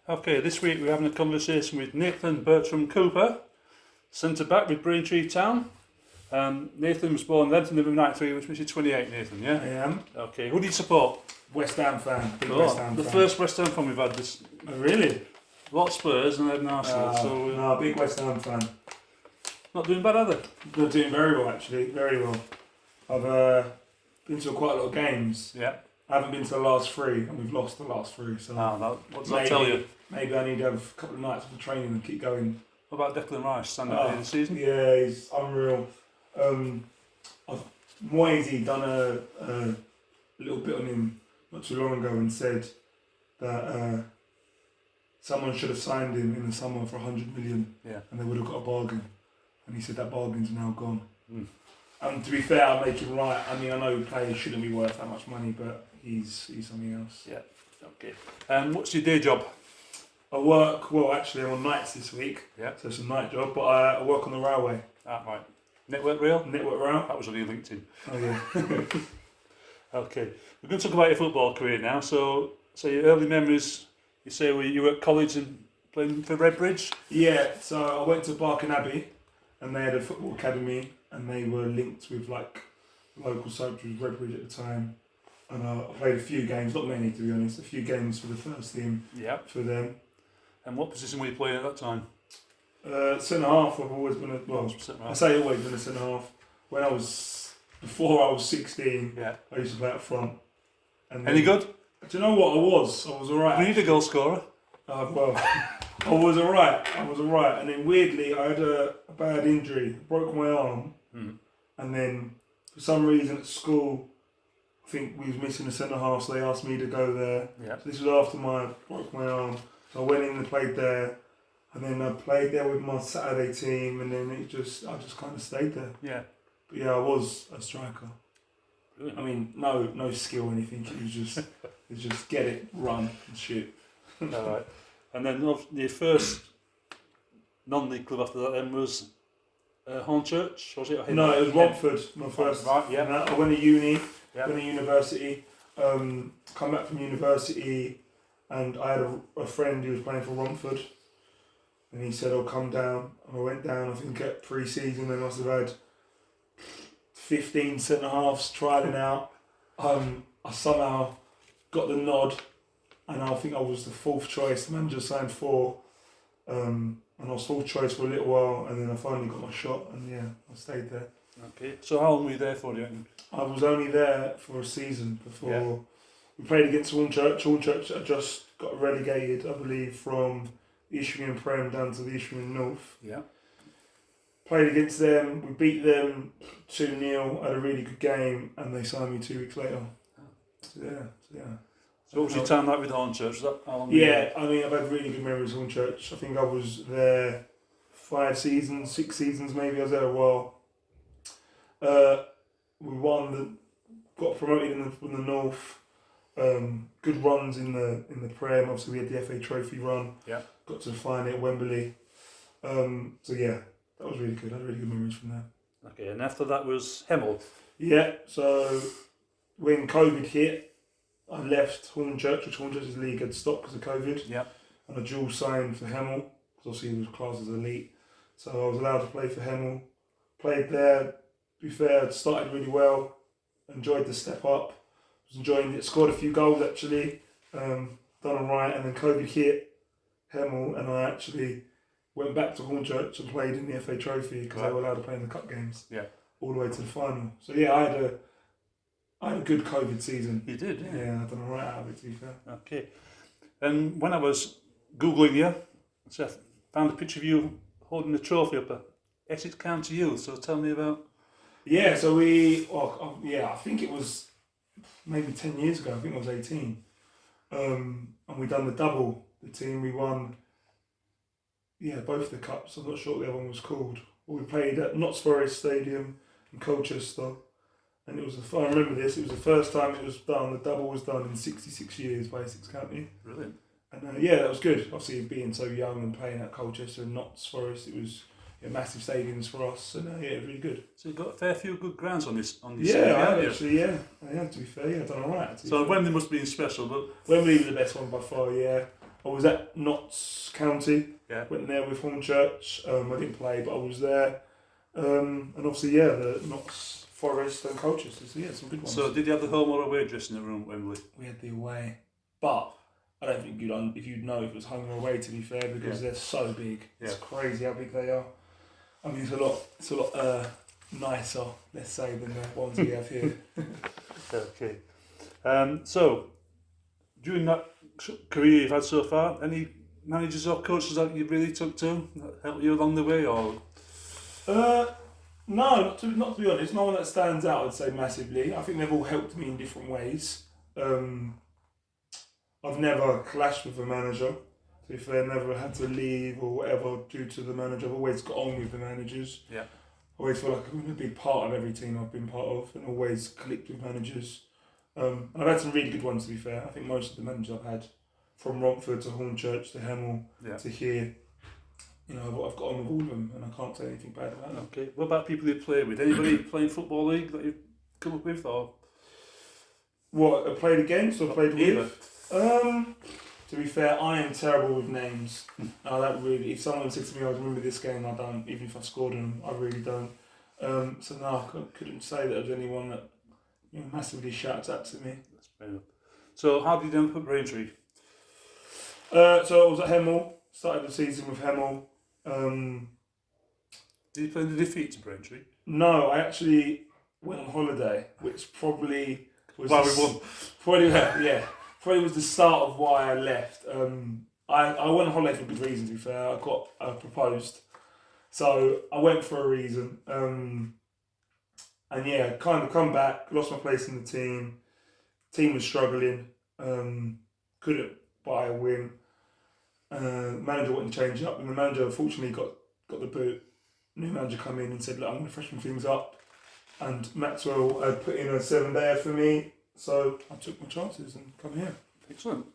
Okay, this week we're having a conversation with Nathan Bertram-Cooper, centre-back with Braintree Town. Nathan was born 11th November 93, which makes you 28, Nathan, yeah? I am. Okay, who do you support? West Ham fan. Big Oh, West Ham the fan. first West Ham fan we've had this. Oh, really? A lot of Spurs and then Arsenal, so No, big West Ham fan. not doing bad either. They're doing very well, actually. Very well. I've been to quite a lot of games. Yeah. I haven't been to the last three, and we've lost the last three. So What does that tell you? Maybe I need to have a couple of nights of training and keep going. What about Declan Rice, standout of the season? Yeah, he's unreal. Moisey done a little bit on him not too long ago and said that someone should have signed him in the summer for 100 million, Yeah. and they would have got a bargain. And he said that bargain's now gone. Mm. And to be fair, I'll make him right. I mean, I know players shouldn't be worth that much money, but he's something else. Yeah. Okay. What's your day job? I work, well, actually, I'm on nights this week, Yeah. so it's a night job, but I work on the railway. Ah, right. Network Rail? Network Rail. That was on your LinkedIn. Oh, yeah. Okay. We're going to talk about your football career now. So your early memories, you say you were at college and playing for Redbridge? Yeah, so I went to Barking Abbey, and they had a football academy, and they were linked with like local soap, which was Redbridge at the time. And I played a few games, not many to be honest, a few games for the first team Yeah. for them. And what position were you playing at that time? Centre half, I've always been I say always been a centre half. Before I was 16, Yeah. I used to play up front. And Any good? Do you know what I was? alright. You need a goal scorer. Well, I was alright. And then weirdly, I had a bad injury, broke my arm. Mm. And then for some reason at school, I think we was missing a centre half, so they asked me to go there. Yeah. So this was after I broke my arm. So I went in and played there. And then I played there with my Saturday team, and then I just kind of stayed there. Yeah. But yeah, I was a striker. Brilliant. I mean, no skill or anything. It was just get it, run, and shoot. All right. And then your first non-league club after that then was Hornchurch, was it? No, it was Romford. My first. Right. Yeah. I went to uni. Yeah. Went to university. Come back from university, and I had a friend who was playing for Romford. And he said, "I'll come down." And I went down. I think at pre-season they must have had 15 centre halves trialing out. I somehow got the nod, and I think I was the fourth choice. The manager signed 4, and I was fourth choice for a little while, and then I finally got my shot, and yeah, I stayed there. Okay. So how long were you there for, do you reckon? I was only there for a season before we played against Hornchurch. Hornchurch had just got relegated, I believe, from the Isthmian Prem down to the Isthmian North. Yeah. Played against them, we beat them 2-0, had a really good game, and they signed me 2 weeks later. So yeah. So what was your time like with Hornchurch? Was that how long were you Yeah, I mean, I've had really good memories of Hornchurch. I think I was there 5 seasons, 6 seasons maybe. I was there a while. We got promoted in the North. Good runs in the Prem. Obviously, we had the FA Trophy run. Yeah. Got to the final at Wembley. So yeah, that was really good. I had really good memories from there. Okay, and after that was Hemel. Yeah. So when COVID hit, I left Hornchurch, which Hornchurch's league had stopped because of COVID. Yeah. And I dual signed for Hemel, because obviously he was classed as elite. So I was allowed to play for Hemel. Played there, to be fair, started really well. Enjoyed the step up. Was enjoying it. Scored a few goals actually. Done alright. And then COVID hit Hemel, and I actually went back to Hornchurch and played in the FA Trophy because they were allowed to play in the cup games. Yeah. All the way to the final. So yeah, I had a good COVID season. You did, yeah. Yeah, I done alright out of it, to be fair. Okay. And when I was Googling you, so I found a picture of you holding a trophy up at Essex County Youth. So tell me about... Yeah, so I think it was maybe 10 years ago. I think I was 18. And we done the double. The team, we won, both the cups. I'm not sure what the other one was called. We played at Notts Forest Stadium in Colchester. And it was I remember this, it was the first time it was done, the double was done in 66 years by Essex County. Brilliant. And that was good. Obviously, being so young and playing at Colchester and Notts Forest, it was massive stadiums for us. And it was really good. So you've got a fair few good grounds on this. Actually, I had to be fair. I've done alright. So Wembley must have been special, but Wembley was the best one by far. Yeah, I was at Notts County. Yeah. Went there with Hornchurch. I didn't play, but I was there. And obviously, yeah, the Notts Forest and Colchester. So yeah, some good ones. So did you have the home or away dressing room at Wembley? We had the away, but I don't think you'd know if it was home or away. To be fair, because they're so big. Yeah. It's crazy how big they are. I mean, it's a lot nicer, let's say, than the ones we have here. Okay. So during that career you've had so far, any managers or coaches that you really took to that helped you along the way, or? No, not to be honest. No one that stands out, I'd say, massively. I think they've all helped me in different ways. I've never clashed with a manager. To be fair, never had to leave or whatever due to the manager. I've always got on with the managers. Yeah. I always feel like I've been a big part of every team I've been part of, and always clicked with managers. And I've had some really good ones, to be fair. I think most of the managers I've had, from Romford to Hornchurch to Hemel to here, you know, I've got on with all of them, and I can't say anything bad about them. Okay. What about people you play with? Anybody playing Football League that you've come up with, or? What, I played against or played Either. with? To be fair, I am terrible with names. I don't really. If someone said to me, "I remember this game," I don't. Even if I scored them, I really don't. So no, I couldn't say that there was anyone that massively shouts out to me. That's fair enough. So how did you end up at Braintree? So I was at Hemel. Started the season with Hemel. Did you play in the defeat to Braintree? No, I actually went on holiday, which probably was Why we won. Probably was the start of why I left. I went on holiday for good reason, to be fair. I got proposed. So I went for a reason. And yeah, kind of come back, lost my place in the team. Team was struggling. Couldn't buy a win. Manager wanted to change it up, and the manager unfortunately got the boot. New manager come in and said, "Look, I'm going to freshen things up." And Maxwell had put in a 7-dayer for me. So I took my chances and come here. Excellent.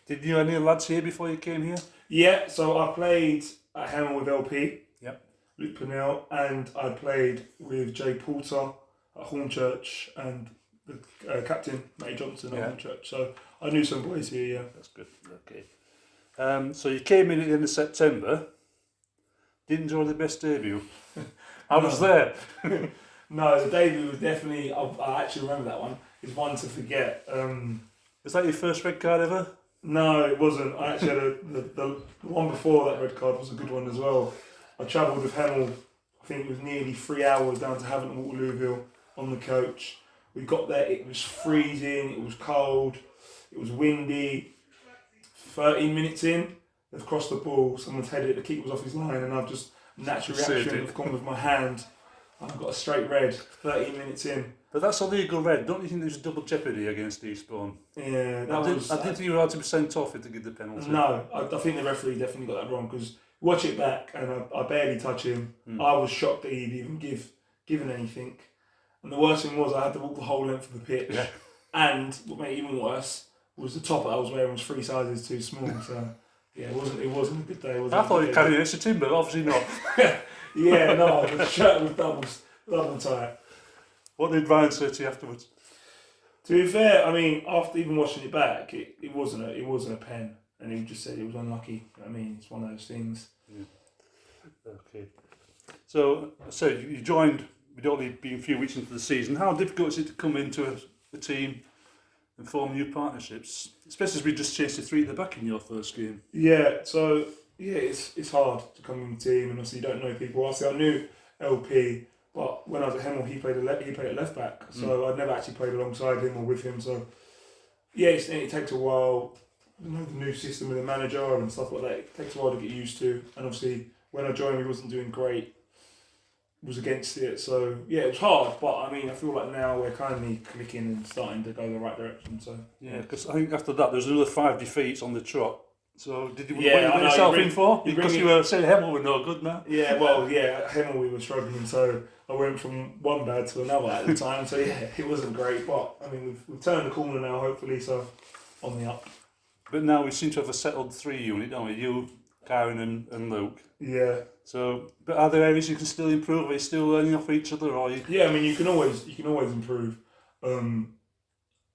Did you know any lads here before you came here? Yeah, so I played at Hemel with LP, Yep. Luke Purnell, and I played with Jay Porter at Hornchurch and the captain, Matty Johnson at Hornchurch. So I knew some boys here, yeah. That's good. Okay. So you came in at the end of September. Didn't enjoy the best debut. I was there. No, the debut was definitely, I actually remember that one. It's one to forget. Was that your first red card ever? No, it wasn't. I actually had the one before that red card was a good one as well. I travelled with Hemel, I think it was nearly 3 hours down to Havant and Waterlooville on the coach. We got there, it was freezing, it was cold, it was windy. 13 minutes in, they've crossed the ball, someone's headed it, the keeper was off his line, and I've just, natural reaction, I've gone with my hand, and I've got a straight red, 13 minutes in. But that's a legal red. Don't you think there's double jeopardy against Eastbourne? Yeah, I didn't think you were allowed to be sent off if they give the penalty. No, I think the referee definitely got that wrong, because watch it back, and I barely touch him. I was shocked that he'd even given anything. And the worst thing was I had to walk the whole length of the pitch. Yeah. And what made it even worse was the top that I was wearing was 3 sizes too small. So yeah, it wasn't a good day. I thought you carried an extra timber, but obviously not. Yeah, no, the shirt was double tight. What did Ryan say to you afterwards? To be fair, I mean, after even watching it back, it wasn't a pen, and he just said it was unlucky. You know what I mean, it's one of those things. Yeah. Okay. So you joined. We'd only been a few weeks into the season. How difficult is it to come into a team and form new partnerships, especially as we just changed to 3 at the back in your first game? Yeah, so yeah, it's hard to come in the team, and obviously you don't know people. Obviously, I knew LP, but when I was at Hemel, he played at left back, so I'd never actually played alongside him or with him. So yeah, it takes a while. You know, the new system with the manager and stuff like that. It takes a while to get used to, and obviously when I joined, he wasn't doing great. Was against it, so yeah, it was hard. But I mean, I feel like now we're kind of clicking and starting to go the right direction. So yeah, because I think after that there's another 5 defeats on the trot. So did you? Yeah, what you put yourself in for? Because you were saying Hemel were no good now. Yeah, well, yeah, at Hemel we were struggling, so I went from one bad to another at the time. So yeah, it wasn't great, but I mean we've turned the corner now, hopefully. So on the up. But now we seem to have a settled 3 unit, don't we? You, Karen, and Luke. Yeah. So, but are there areas you can still improve? Are you still learning off each other, or are you? Yeah, I mean you can always improve, and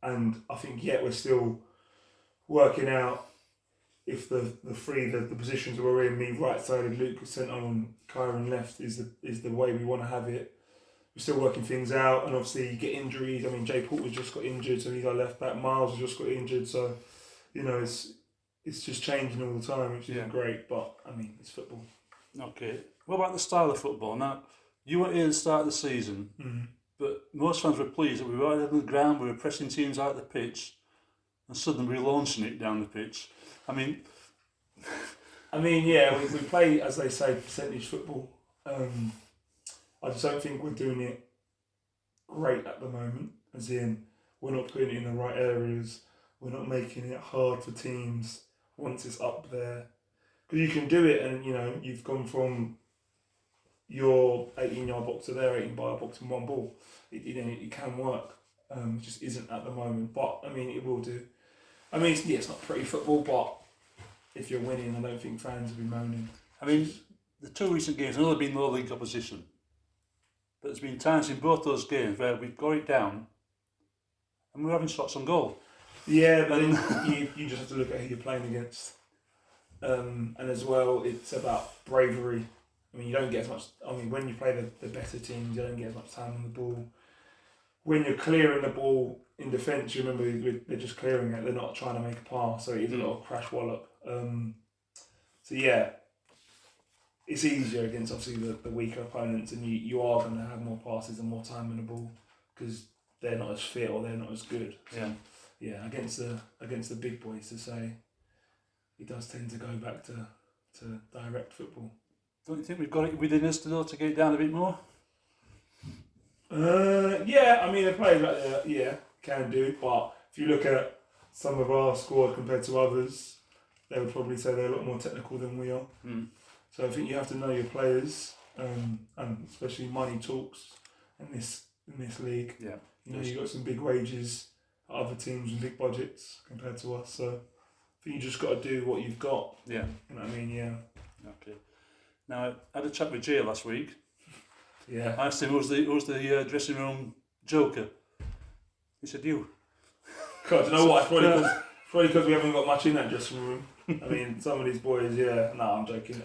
I think we're still working out if the positions we're in, me right-sided, Lucas centre and Kyron left, is the way we want to have it. We're still working things out, and obviously you get injuries. I mean, Jay Porter's just got injured, so he's our left back. Miles has just got injured, so it's just changing all the time, which isn't great. But I mean, it's football. Okay. What about the style of football? Now, you weren't here at the start of the season, but most fans were pleased that we were out on the ground, we were pressing teams out of the pitch, and suddenly we were launching it down the pitch. I mean, yeah, we play, as they say, percentage football. I just don't think we're doing it great at the moment, as in we're not putting it in the right areas, we're not making it hard for teams once it's up there. Because you can do it and, you've gone from your 18-yard box to their 18-yard box in one ball. It can work. It just isn't at the moment, but, I mean, it will do. I mean, it's not pretty football, but if you're winning, I don't think fans will be moaning. I mean, the two recent games, I know they've been low league opposition, but there's been times in both those games where we've got it down and we're having shots on goal. Yeah, but then you just have to look at who you're playing against. And as well, it's about bravery. I mean, you don't get as much. I mean, when you play the better teams, you don't get as much time on the ball. When you're clearing the ball in defence, you remember they're just clearing it. They're not trying to make a pass, so it is a lot of crash wallop. So yeah, it's easier against obviously the weaker opponents, and you are going to have more passes and more time on the ball because they're not as fit or they're not as good. So, yeah, against the big boys, to say, it does tend to go back to direct football. Don't you think we've got it within us to get it down a bit more? Yeah, I mean, the players out there, can do, but if you look at some of our squad compared to others, they would probably say they're a lot more technical than we are. So I think you have to know your players, and especially money talks in this league. Yeah, you've got some big wages at other teams and big budgets compared to us, so I think you just got to do what you've got. Yeah, you know what I mean? Yeah. Okay. Now I had a chat with Jay last week. Yeah. I asked him who was the dressing room joker. He said you. God, do you know what? It's probably because we haven't got much in that dressing room. I mean, some of these boys, yeah. No, I'm joking.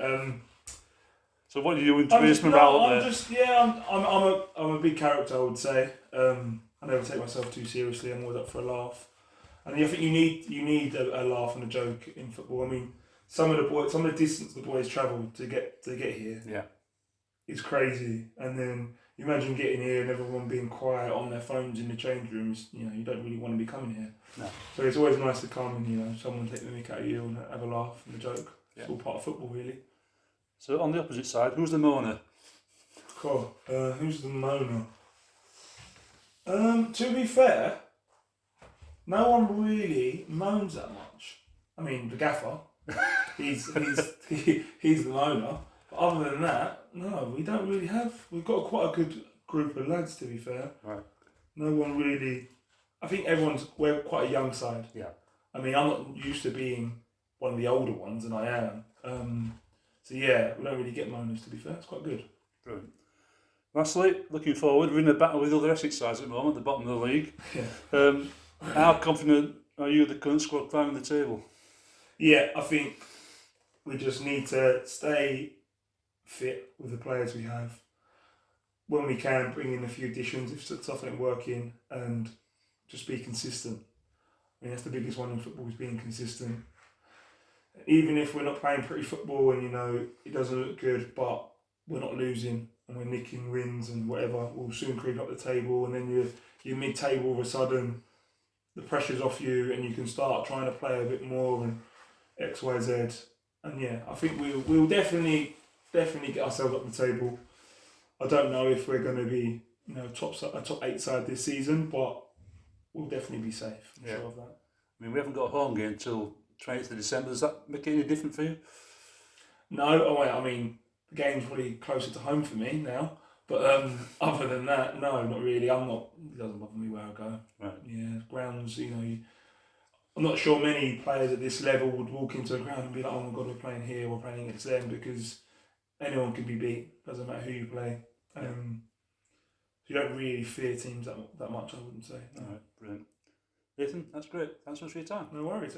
So what are you doing to raise morale there? I'm a big character, I would say. I never take myself too seriously. I'm always up for a laugh, and I think you need a laugh and a joke in football. I mean, some of the distance the boys travel to get here. Yeah. It's crazy, and then you imagine getting here and everyone being quiet on their phones in the change rooms. You don't really want to be coming here. No. So it's always nice to come and someone take the mick out of you and have a laugh and a joke. It's all part of football, really. So on the opposite side, who's the moaner? Cool. Who's the moaner? To be fair, no one really moans that much. I mean, the gaffer, he's the moaner. But other than that, no, we don't really have. We've got quite a good group of lads, to be fair. Right. No one really. I think we're quite a young side. Yeah. I mean, I'm not used to being one of the older ones, and I am. So yeah, we don't really get moaners, to be fair. It's quite good. Brilliant. Lastly, looking forward, we're in a battle with other Essex sides at the moment, at the bottom of the league. Yeah. How confident are you the current squad climbing the table? Yeah, I think we just need to stay fit with the players we have. When we can, bring in a few additions if stuff ain't working, and just be consistent. I mean, that's the biggest one in football, is being consistent. Even if we're not playing pretty football and it doesn't look good, but we're not losing and we're nicking wins and whatever, we'll soon creep up the table, and then you're mid-table all of a sudden, the pressure's off you and you can start trying to play a bit more and X, Y, Z. And yeah, I think we'll definitely get ourselves up the table. I don't know if we're going to be a top 8 side this season, but we'll definitely be safe. I'm sure of that. I mean, we haven't got a home game until 20th of December. Does that make it any different for you? No, I mean, the game's probably closer to home for me now. But other than that, no, not really. It doesn't bother me where I go. Right. Yeah, grounds, I'm not sure many players at this level would walk into a ground and be like, oh my God, we're playing here, we're playing against them, because anyone can be beat. Doesn't matter who you play. So you don't really fear teams that much, I wouldn't say. No. All right, brilliant. Nathan, that's great. Thanks so much for your time. No worries.